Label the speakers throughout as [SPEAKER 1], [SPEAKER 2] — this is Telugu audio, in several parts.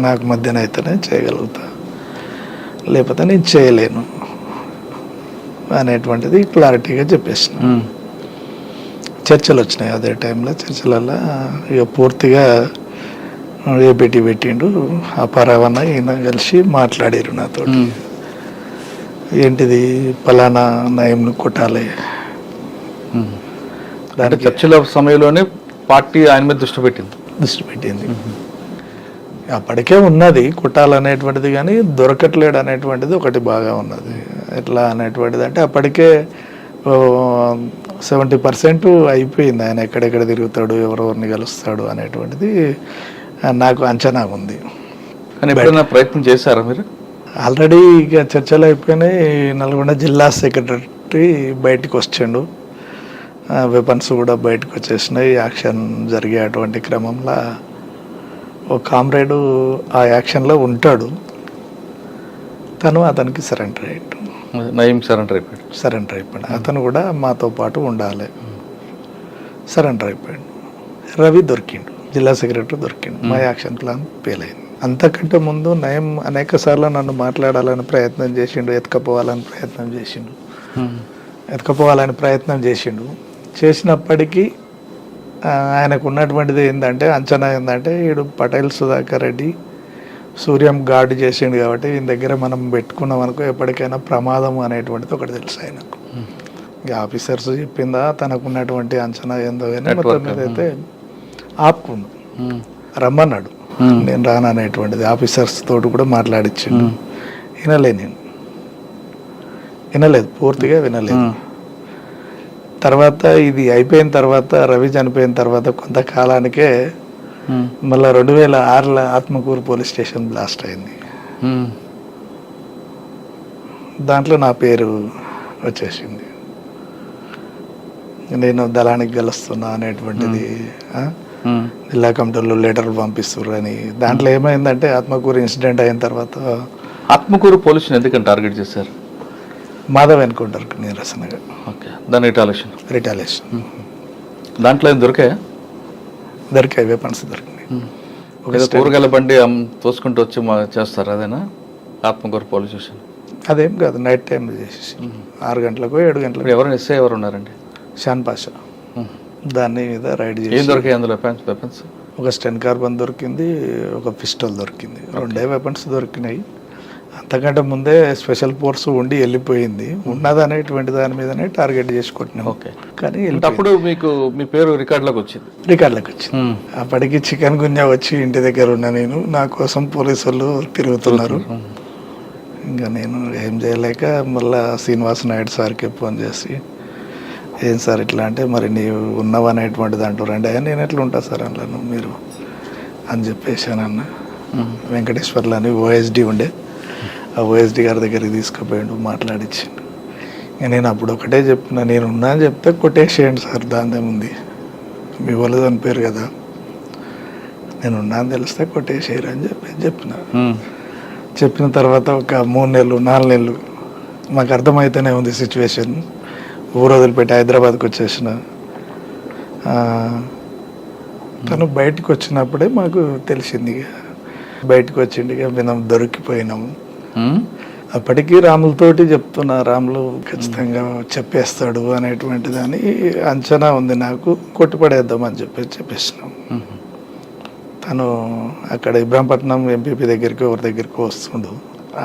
[SPEAKER 1] నాకు మధ్యన అయితేనే చేయగలుగుతా, లేకపోతే నేను చేయలేను అనేటువంటిది క్లారిటీగా చెప్పేసిన. చర్చలు వచ్చినాయి అదే టైంలో. చర్చలలో ఇక పూర్తిగా ఏపీటీ పెట్టిండు, ఆ పరావన్న ఈయన కలిసి మాట్లాడారు నాతో. ఏంటిది పలానా నయంను కొట్టాలి.
[SPEAKER 2] దాంట్లో చర్చల సమయంలోనే పార్టీ ఆయన మీద దృష్టి పెట్టింది.
[SPEAKER 1] అప్పటికే ఉన్నది కొట్టాలనేటువంటిది, కానీ దొరకట్లేడు అనేటువంటిది ఒకటి బాగా ఉన్నది. ఎట్లా అనేటువంటిది అంటే అప్పటికే 70% అయిపోయింది. ఆయన ఎక్కడెక్కడ తిరుగుతాడు, ఎవరెవరిని కలుస్తాడు అనేటువంటిది నాకు అంచనా ఉంది.
[SPEAKER 2] కానీ ఎప్పుడైనా ప్రయత్నం చేశారా మీరు?
[SPEAKER 1] ఆల్రెడీ ఇక చర్చలు అయిపోయినాయి. నల్గొండ జిల్లా సెక్రటరీ బయటకు వచ్చిండు, వెపన్స్ కూడా బయటకు వచ్చేసినాయి. యాక్షన్ జరిగే అటువంటి క్రమంలో ఒక కామ్రేడు ఆ యాక్షన్లో ఉంటాడు, అతనికి సరెండర్ అయ్యాడు.
[SPEAKER 2] నయం సరెండర్
[SPEAKER 1] అయిపోయాడు. అతను కూడా మాతో పాటు ఉండాలి, సరెండర్ అయిపోయాడు. రవి దొరికిండు, జిల్లా సెక్రటరీ దొరికిండు. మా యాక్షన్ ప్లాన్ ఫెయిల్ అయింది. అంతకంటే ముందు నయం అనేక సార్లు నన్ను మాట్లాడాలని ప్రయత్నం చేసిండు, ఎత్తుకపోవాలని ప్రయత్నం చేసిండు. చేసినప్పటికీ ఆయనకు ఉన్నటువంటిది ఏంటంటే, అంచనా ఏంటంటే, వీడు పటేల్ సుధాకర్ రెడ్డి సూర్యం గార్డు చేసిండు కాబట్టి ఈయన దగ్గర మనం పెట్టుకున్నాం అనుకో ఎప్పటికైనా ప్రమాదం అనేటువంటిది ఒకటి తెలుసు ఆయనకు. ఇక ఆఫీసర్స్ చెప్పిందా తనకు ఉన్నటువంటి అంచనా ఏందో కానీ మొత్తం మీద అయితే ఆపుకుండు, రమ్మన్నాడు. నేను రాననేటువంటిది ఆఫీసర్స్ తోటి కూడా మాట్లాడిచ్చిండు. వినలేదు, పూర్తిగా వినలేదు. తర్వాత ఇది అయిపోయిన తర్వాత, రవి చనిపోయిన తర్వాత కొంతకాలానికే మళ్ళీ 2006లో ఆత్మకూరు పోలీస్ స్టేషన్ బ్లాస్ట్ అయింది. దాంట్లో నా పేరు వచ్చేసింది. నేను దళానికి గెలుస్తున్నా అనేటువంటిది జిల్లా కమిటీలో లెటర్లు పంపిస్తున్నారు అని. దాంట్లో ఏమైందంటే ఆత్మకూరు ఇన్సిడెంట్ అయిన తర్వాత
[SPEAKER 2] ఆత్మకూరు పోలీసుని ఎందుకని టార్గెట్ చేశారు?
[SPEAKER 1] మాధవ్ ఎన్కౌంటర్ నిరసనగా.
[SPEAKER 2] ఓకే, దాని రిటాలియేషన్. దాంట్లో ఏం దొరికాయి,
[SPEAKER 1] వెపన్స్ దొరికినాయి.
[SPEAKER 2] కూరగాయల బండి తోసుకుంటూ వచ్చి చేస్తారు, అదేనా ఆత్మకూరు పోలీస్ స్టేషన్?
[SPEAKER 1] అదేం కాదు, నైట్ టైం చేసేసి 6 గంటలకు 7 గంటలకు.
[SPEAKER 2] ఎవరు ఉన్నారండి?
[SPEAKER 1] షాన్ పాషా. దాని మీద రైడ్ చేసి
[SPEAKER 2] ఏం దొరికాయి అందులో? వెపన్స్
[SPEAKER 1] ఒక స్టెన్ కార్బన్ దొరికింది, ఒక పిస్టల్ దొరికింది, 2 వెపన్స్ దొరికినాయి. అంతకంటే ముందే స్పెషల్ ఫోర్స్ ఉండి వెళ్ళిపోయింది. ఉన్నది అనేటువంటి దాని మీదనే టార్గెట్ చేసి కొట్టినాం.
[SPEAKER 2] ఓకే,
[SPEAKER 1] కానీ
[SPEAKER 2] అప్పుడు మీకు మీ పేరు రికార్డులోకి వచ్చింది.
[SPEAKER 1] అప్పటికి చికెన్ గున్యా వచ్చి ఇంటి దగ్గర ఉన్నా నేను, నా కోసం పోలీసు వాళ్ళు తిరుగుతున్నారు. ఇంకా నేను ఏం చేయలేక మళ్ళా శ్రీనివాస్ నాయుడు సార్కి ఫోన్ చేసి, ఏం సార్ ఇట్లా అంటే, మరి నీవు ఉన్నావు అనేటువంటిది అంటారండి. నేను ఎట్లా ఉంటా సార్ అందులో మీరు అని చెప్పేసానన్న. వెంకటేశ్వర్లు అని ఓఎస్డి ఉండే, ఆ ఓఎస్డి గారి దగ్గరికి తీసుకుపోయాడు, మాట్లాడించిండు. నేను అప్పుడు ఒకటే చెప్పిన, నేను ఉన్నా అని చెప్తే కొట్టేసేయండి సార్, దాందేముంది, మీ వాళ్ళు చనిపోయారు కదా, నేను ఉన్నా అని తెలిస్తే కొట్టేసేయరు అని చెప్పిన తర్వాత ఒక 3 నెలలు 4 నెలలు మాకు అర్థమైతేనే ఉంది సిచ్యువేషన్. ఊరు వదిలిపెట్టి హైదరాబాద్కి వచ్చేసిన. తను బయటకు వచ్చినప్పుడే మాకు తెలిసింది. బయటకు వచ్చింది, మేము దొరికిపోయినాము. అప్పటికీ రాములతోటి చెప్తున్నా, రాములు ఖచ్చితంగా చెప్పేస్తాడు అనేటువంటి దాని అంచనా ఉంది నాకు, కొట్టిపడేద్దామని చెప్పేసినాం. తను అక్కడ ఇబ్రాహీంపట్నం ఎంపీపీ దగ్గరికి ఎవరి దగ్గరికి వస్తుండు,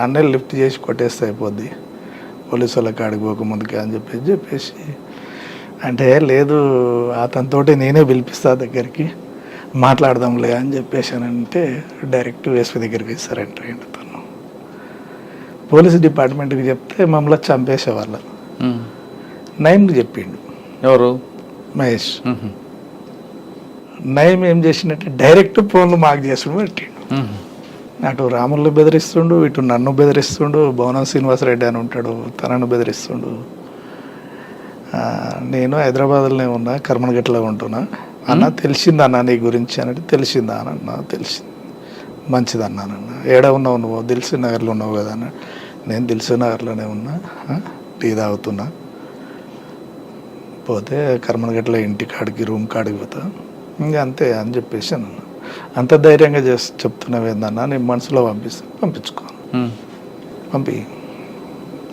[SPEAKER 1] ఆన్నే లిఫ్ట్ చేసి కొట్టేస్తే అయిపోద్ది పోలీసు వాళ్ళకి ఆడికి పోకముందుకే అని చెప్పేసి అంటే, లేదు అతనితోటి నేనే పిలిపిస్తా దగ్గరికి, మాట్లాడదాంలే అని చెప్పేసానంటే డైరెక్ట్ ఎస్పీ దగ్గరికి సరెండర్ అయ్యిండు. తను పోలీస్ డిపార్ట్మెంట్కి చెప్తే మమ్మల్ని చంపేసేవాళ్ళు. నయంకి చెప్పిండు.
[SPEAKER 2] ఎవరు?
[SPEAKER 1] మహేష్. నయం ఏం చేసినట్టే డైరెక్ట్ ఫోన్లు మాకు చేసుడు పెట్టిండు. అటు రాములు బెదిరిస్తుండు, ఇటు నన్ను బెదిరిస్తుండు, భవనం శ్రీనివాసరెడ్డి అని ఉంటాడు, తనను బెదిరిస్తుండు. నేను హైదరాబాద్లోనే ఉన్నా, కర్మనగట్లో ఉంటున్నా. అన్న తెలిసింది అన్న నీ గురించి అన్నట్టు. తెలిసిందా అన్న? తెలిసింది. మంచిది అన్నానన్న. ఏడ ఉన్నావు నువ్వు? దిల్సుఖ్ నగర్లో ఉన్నావు కదా అన్న. నేను దిల్సుఖ్ నగర్లోనే ఉన్నా, టీ తాగుతున్నా. పోతే కర్మనగట్లో ఇంటి కాడికి రూమ్ కాడికి పోతా, ఇంకా అంతే అని చెప్పేసి అన్న. అంత ధైర్యంగా చేసి చెప్తున్నావు ఏందన్నా, నేను మనసులో పంపించుకో, పంపి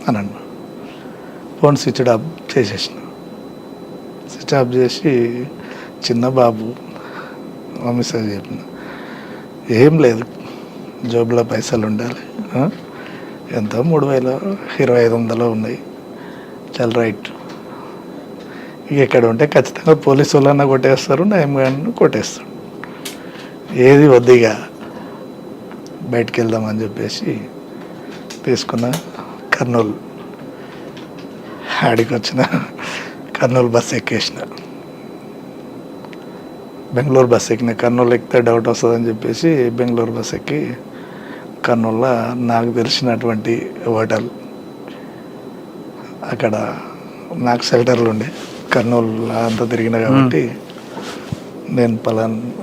[SPEAKER 1] అని అన్నా. ఫోన్ స్విచ్ ఆఫ్ చేసేసిన. స్విచ్ ఆఫ్ చేసి చిన్న బాబు మెసేజ్ చెప్పిన, ఏం లేదు జోబులో పైసలు ఉండాలి, ఎంత 3,025 ఉన్నాయి, చాలా రైట్. ఇక ఎక్కడ ఉంటే ఖచ్చితంగా పోలీసు వాళ్ళన్నా కొట్టేస్తారు, నయం కానీ కొట్టేస్తాడు, ఏది వద్దిగా బయటికి వెళ్దామని చెప్పేసి తీసుకున్న. కర్నూలు ఆడికి వచ్చిన, కర్నూలు బస్సు ఎక్కేసిన. బెంగళూరు బస్సు ఎక్కిన. కర్నూలు ఎక్కితే డౌట్ వస్తుందని చెప్పేసి బెంగళూరు బస్సు ఎక్కి కర్నూలులో నాకు తెలిసినటువంటి హోటల్, అక్కడ నాకు షెల్టర్లు ఉండే, కర్నూలులో అంతా తిరిగిన కాబట్టి నేను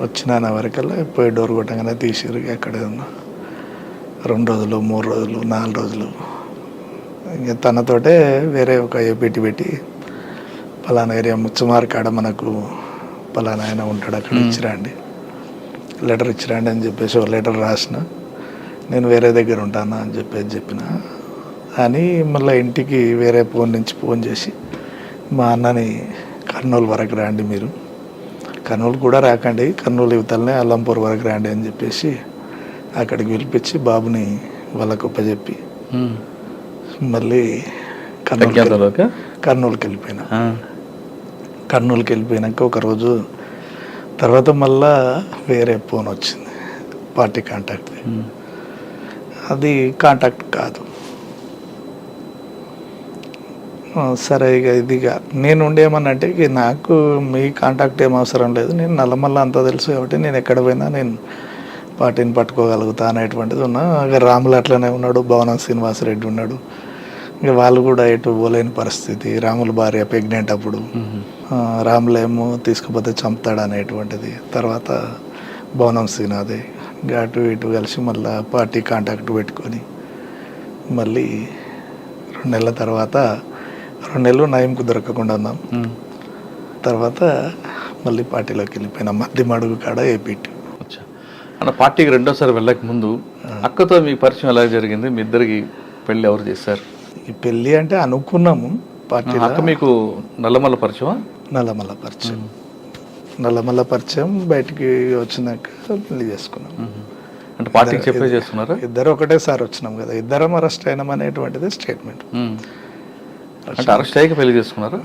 [SPEAKER 1] వచ్చిన వరకల్లా పోయి డోర్ కొట్టగానే తీసిరు. అక్కడే ఉన్నా 2 రోజులు 3 రోజులు 4 రోజులు. ఇంకా తనతోటే వేరే ఒక ఏపీటీ పెట్టి పలానా ఏరియా ముచ్చమార్ కాడ మనకు పలానా ఆయన ఉంటాడు, అక్కడ ఇచ్చిరండి, లెటర్ ఇచ్చిరండి అని చెప్పేసి ఒక లెటర్ రాసిన. నేను వేరే దగ్గర ఉంటానా అని చెప్పిన. అని మళ్ళీ ఇంటికి వేరే ఫోన్ నుంచి ఫోన్ చేసి మా అన్నని కర్నూలు వరకు రండి, మీరు కర్నూలు కూడా రాకండి, కర్నూలు యువతలనే అల్లంపూర్ వరకు రండి అని చెప్పేసి అక్కడికి పిలిపించి బాబుని వాళ్ళకు ఒప్పచెప్పి మళ్ళీ కర్నూలుకి వెళ్ళిపోయినా. కర్నూలుకి వెళ్ళిపోయినాక ఒకరోజు తర్వాత మళ్ళా వేరే ఫోన్ వచ్చింది, పార్టీ కాంటాక్ట్. అది కాంటాక్ట్ కాదు. సరే ఇక ఇదిగా నేను ఉండేమన్నంటే ఇక నాకు మీ కాంటాక్ట్ ఏం అవసరం లేదు, నేను నల్లమల్ల అంతా తెలుసు కాబట్టి నేను ఎక్కడ పోయినా నేను పార్టీని పట్టుకోగలుగుతా అనేటువంటిది ఉన్నా. ఇక రాములు అట్లనే ఉన్నాడు, భవనం శ్రీనివాసరెడ్డి ఉన్నాడు, ఇక వాళ్ళు కూడా ఎటు పోలేని పరిస్థితి. రాముల భార్య ప్రెగ్నెంట్ అప్పుడు, రాములేమో తీసుకుపోతే చంపుతాడు అనేటువంటిది. తర్వాత భవనం శ్రీనాథ్ ఇంకా అటు ఇటు కలిసి మళ్ళీ పార్టీ కాంటాక్ట్ పెట్టుకొని మళ్ళీ 2 నెలల తర్వాత 2 నెలలు నయంకు దొరకకుండా ఉన్నాం. తర్వాత మళ్ళీ పార్టీలోకి వెళ్ళిపోయినాం, మధ్య అడుగు కాడ ఏపీటీ.
[SPEAKER 2] అన్న పార్టీకి రెండోసారి వెళ్ళక ముందు అక్కతో మీ పరిచయం ఎలా జరిగింది? మీ ఇద్దరికి పెళ్ళి ఎవరు చేశారు?
[SPEAKER 1] ఈ పెళ్ళి అంటే అనుకున్నాము పార్టీ.
[SPEAKER 2] అక్క మీకు నల్లమల్ల పరిచయం?
[SPEAKER 1] నల్లమల్ల పరిచయం. నల్లమల్ల పరిచయం బయటికి వచ్చినాక పెళ్లి చేసుకున్నాం.
[SPEAKER 2] అంటే పార్టీకి చెప్పే చేసుకున్నారా?
[SPEAKER 1] ఇద్దరు ఒకటేసారి వచ్చినాం కదా, ఇద్దరం అరెస్ట్ అయినాం అనేటువంటిది స్టేట్మెంట్.
[SPEAKER 2] అంటే అరెస్ట్ అయ్యాక పెళ్లి చేసుకున్నారా?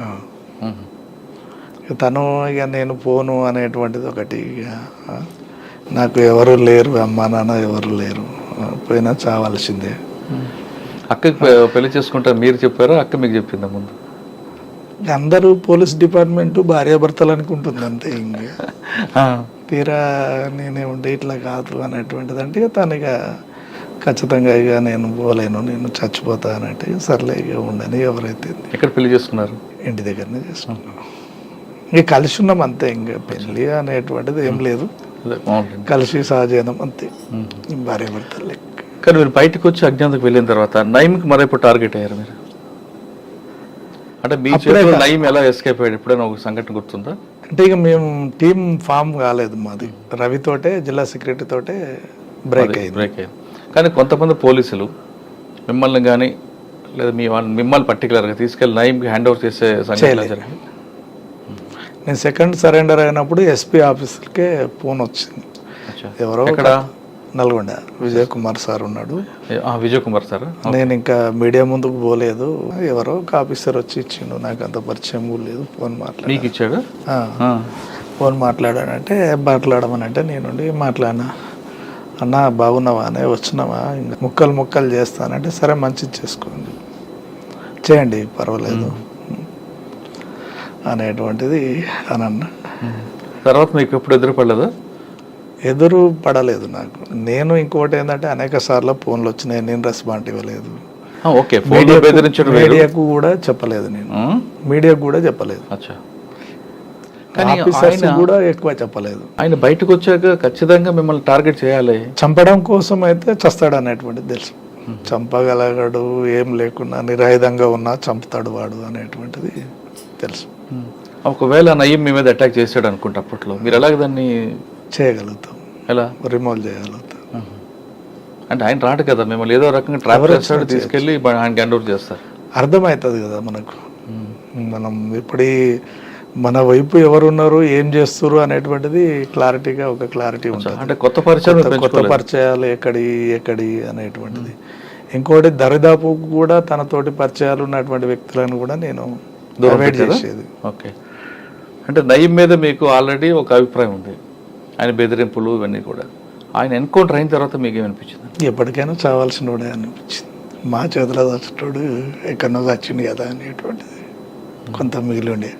[SPEAKER 1] తను ఇక నేను పోను అనేటువంటిది ఒకటి. ఇక నాకు ఎవరు లేరు, అమ్మా నాన్న ఎవరు లేరు, పోయినా చావాల్సిందే.
[SPEAKER 2] అక్కకి పెళ్లి చేసుకుంటారు మీరు చెప్పారా, అక్క మీకు చెప్పిందా ముందు?
[SPEAKER 1] అందరూ పోలీస్ డిపార్ట్మెంట్ భార్యాభర్తలు అనుకుంటుంది అంతే. ఇంకా తీరా నేనే ఉండే ఇట్లా కాదు అనేటువంటిది అంటే ఇక తను ఇక ఖచ్చితంగా ఇక నేను పోలేను, నేను చచ్చిపోతా అన్నట్టు సర్లే ఇక ఉండని. ఎవరైతే
[SPEAKER 2] ఎక్కడ పెళ్లి చేసుకున్నారు?
[SPEAKER 1] ఇంటి దగ్గరనే చేసుకున్నాం. ఇక కలిసి ఉన్నాం అంతే, ఇంకా పెళ్ళి అనేటువంటిది ఏం లేదు, కలిసి సహజీవనం అంతే, భార్యాభర్తలు లెక్క.
[SPEAKER 2] కానీ మీరు బయటకు వచ్చి అజ్ఞాతకు వెళ్ళిన తర్వాత నయీంకి మరైపు టార్గెట్ అయ్యారు మీరు? అంటే మీ చేతిలో నయీం ఎలా ఎస్కేప్ అయ్యాడు? ఎప్పుడైనా ఒక సంఘటన గుర్తుందా?
[SPEAKER 1] అంటే ఇక మేము టీం ఫామ్ కాలేదు మాది, రవితోటే జిల్లా సెక్రటరీ తోటే బ్రేక్ అయ్యింది.
[SPEAKER 2] కానీ కొంతమంది పోలీసులు మిమ్మల్ని కానీ లేదా మిమ్మల్ని పర్టికులర్గా తీసుకెళ్ళి నయీంకి హ్యాండ్ ఓవర్ చేసే సంఘటన జరిగింది.
[SPEAKER 1] నేను సెకండ్ సరెండర్ అయినప్పుడు ఎస్పీ ఆఫీస్కే ఫోన్ వచ్చింది. ఎవరో
[SPEAKER 2] ఇక్కడ
[SPEAKER 1] నల్గొండ విజయ్ కుమార్ సార్ ఉన్నాడు.
[SPEAKER 2] విజయ్ కుమార్ సార్.
[SPEAKER 1] నేను ఇంకా మీడియా ముందుకు పోలేదు, ఎవరో ఒక ఆఫీసర్ వచ్చి ఇచ్చిండు, నాకు అంత పరిచయం లేదు. ఫోన్
[SPEAKER 2] మీకు ఇచ్చాడు?
[SPEAKER 1] ఫోన్ మాట్లాడానంటే మాట్లాడమనంటే నేనుండి మాట్లాడినా, అన్న బాగున్నావా అనే వచ్చినావా, ఇంకా ముక్కలు చేస్తానంటే సరే మంచిది చేసుకోండి, చేయండి పర్వాలేదు అనేటువంటిది అని అన్న.
[SPEAKER 2] తర్వాత మీకు ఎప్పుడు ఎదురుపడలేదా?
[SPEAKER 1] ఎదురు పడలేదు నాకు. నేను ఇంకోటి ఏంటంటే అనేక సార్లు ఫోన్లు వచ్చినాయి, నేను రెస్పాండ్ ఇవ్వలేదు. మీడియాకు కూడా చెప్పలేదు, నేను మీడియాకు కూడా చెప్పలేదు, కూడా ఎక్కువ చెప్పలేదు.
[SPEAKER 2] ఆయన బయటకు వచ్చాక ఖచ్చితంగా మిమ్మల్ని టార్గెట్ చేయాలి,
[SPEAKER 1] చంపడం కోసం అయితే చస్తాడు అనేటువంటిది తెలుసు. చంపగలగడు, ఏం లేకున్నా నిరాయుధంగా ఉన్నా చంపుతాడు వాడు అనేటువంటిది తెలుసు.
[SPEAKER 2] ఒకవేళ నయీం మీ మీద అటాక్ చేశాడు అనుకుంటే అప్పట్లో మీరు ఎలాగ దాన్ని
[SPEAKER 1] చేయగలుగుతాం?
[SPEAKER 2] ఎలా
[SPEAKER 1] రిమూవ్ చేయాలి.
[SPEAKER 2] అంటే ఆయన రాడు కదా, మిమ్మల్ని ఏదో రకంగా ట్రాప్ చేస్తాడు, తీసుకెళ్ళి ఆయనకి హ్యాండ్ ఓవర్ చేస్తారు.
[SPEAKER 1] అర్థమవుతుంది కదా మనకు, మనం ఇప్పుడు మన వైపు ఎవరున్నారు, ఏం చేస్తారు అనేటువంటిది క్లారిటీగా ఒక క్లారిటీ ఉంటుంది.
[SPEAKER 2] అంటే కొత్త పరిచయం,
[SPEAKER 1] కొత్త పరిచయాలు ఎక్కడి అనేటువంటిది. ఇంకోటి దరిదాపు కూడా తనతోటి పరిచయాలు ఉన్నటువంటి వ్యక్తులను కూడా నేను అవాయిడ్ చేసేది.
[SPEAKER 2] ఓకే. అంటే నయీం మీద మీకు ఆల్రెడీ ఒక అభిప్రాయం ఉంది, ఆయన బెదిరింపులు ఇవన్నీ కూడా. ఆయన ఎన్కౌంటర్ అయిన తర్వాత మీకు ఏమనిపించింది?
[SPEAKER 1] ఎప్పటికైనా చావాల్సిన వాడే అనిపించింది. మా చేతిలో చచ్చేటోడు ఎక్కడో చచ్చింది కదా అనేటువంటిది కొంత మిగిలి ఉండే.